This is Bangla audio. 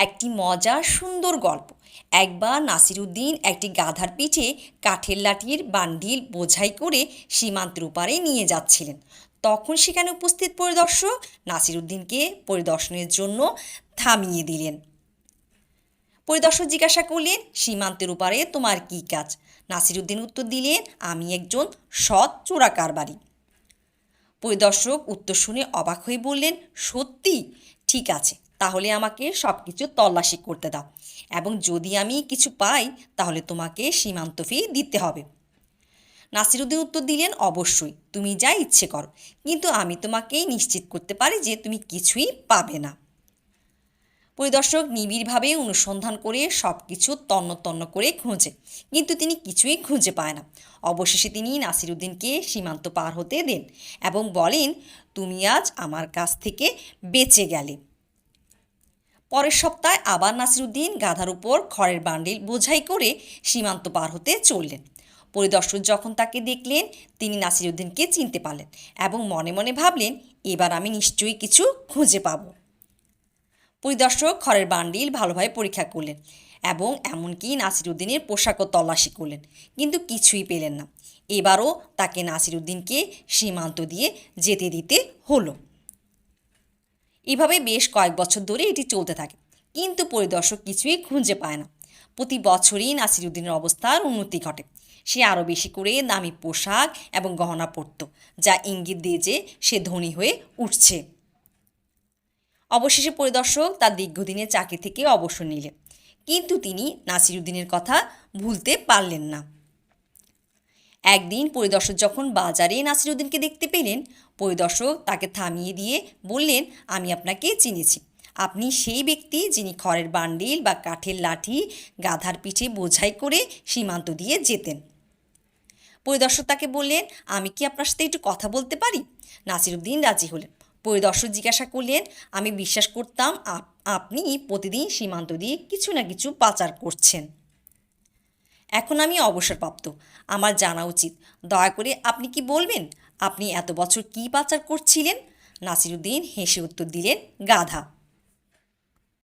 একটি মজার সুন্দর গল্প। একবার নাসিরুদ্দিন একটি গাধার পিঠে কাঠের লাঠির বান্ডিল বোঝাই করে সীমান্তের ওপারে নিয়ে যাচ্ছিলেন। তখন সেখানে উপস্থিত পরিদর্শক নাসিরুদ্দিনকে পরিদর্শনের জন্য থামিয়ে দিলেন। পরিদর্শক জিজ্ঞাসা করলেন, সীমান্তের ওপারে তোমার কী কাজ? নাসিরুদ্দিন উত্তর দিলেন, আমি একজন সৎ চোরা কারবারি। পরিদর্শক উত্তর শুনে অবাক হয়ে বললেন, সত্যি? ঠিক আছে, তাহলে আমাকে সব কিছু তল্লাশি করতে দাও, এবং যদি আমি কিছু পাই তাহলে তোমাকে সীমান্ত ফি দিতে হবে। নাসিরুদ্দিন উত্তর দিলেন, অবশ্যই, তুমি যা ইচ্ছে করো, কিন্তু আমি তোমাকে নিশ্চিত করতে পারি যে তুমি কিছুই পাবে না। পরিদর্শক নিবিড়ভাবে অনুসন্ধান করে সব কিছু তন্ন তন্ন করে খোঁজে, কিন্তু তিনি কিছুই খুঁজে পায় না। অবশেষে তিনি নাসিরুদ্দিনকে সীমান্ত পার হতে দেন এবং বলেন, তুমি আজ আমার কাছ থেকে বেঁচে গেলে। পরের সপ্তাহে আবার নাসিরুদ্দিন গাধার উপর খড়ের বান্ডিল বোঝাই করে সীমান্ত পার হতে চললেন। পরিদর্শক যখন তাকে দেখলেন, তিনি নাসিরুদ্দিনকে চিনতে পারলেন এবং মনে মনে ভাবলেন, এবার আমি নিশ্চয়ই কিছু খুঁজে পাব। পরিদর্শক খড়ের বান্ডিল ভালোভাবে পরীক্ষা করলেন এবং এমনকি নাসিরুদ্দিনের পোশাকও তল্লাশি করলেন, কিন্তু কিছুই পেলেন না। এবারও তাকে নাসিরুদ্দিনকে সীমান্ত দিয়ে যেতে দিতে হলো। এভাবে বেশ কয়েক বছর ধরে এটি চলতে থাকে, কিন্তু পরিদর্শক কিছুই খুঁজে পায় না। প্রতি বছরই নাসিরুদ্দিনের অবস্থার উন্নতি ঘটে। সে আরও বেশি করে দামি পোশাক এবং গহনা পরত, যা ইঙ্গিত দিয়ে যে সে ধনী হয়ে উঠছে। অবশেষে পরিদর্শক তার দীর্ঘদিনের চাকরি থেকে অবসর নিলেন, কিন্তু তিনি নাসিরুদ্দিনের কথা ভুলতে পারলেন না। একদিন পরিদর্শক যখন বাজারে নাসিরুদ্দিনকে দেখতে পেলেন, পরিদর্শক তাকে থামিয়ে দিয়ে বললেন, আমি আপনাকে চিনেছি। আপনি সেই ব্যক্তি যিনি খড়ের বান্ডিল বা কাঠের লাঠি গাধার পিঠে বোঝাই করে সীমান্ত দিয়ে যেতেন। পরিদর্শক তাকে বললেন, আমি কি আপনার সাথে একটু কথা বলতে পারি? নাসিরুদ্দিন রাজি হলেন। পরিদর্শক জিজ্ঞাসা করলেন, আমি বিশ্বাস করতাম আপনি প্রতিদিন সীমান্ত দিয়ে কিছু না কিছু পাচার করছেন। এখন আমি অবসরপ্রাপ্ত, আমার জানা উচিত। দয়া করে আপনি কি বলবেন, আপনি এত বছর কী পাচার করছিলেন? নাসিরুদ্দিন হেসে উত্তর দিলেন, গাধা।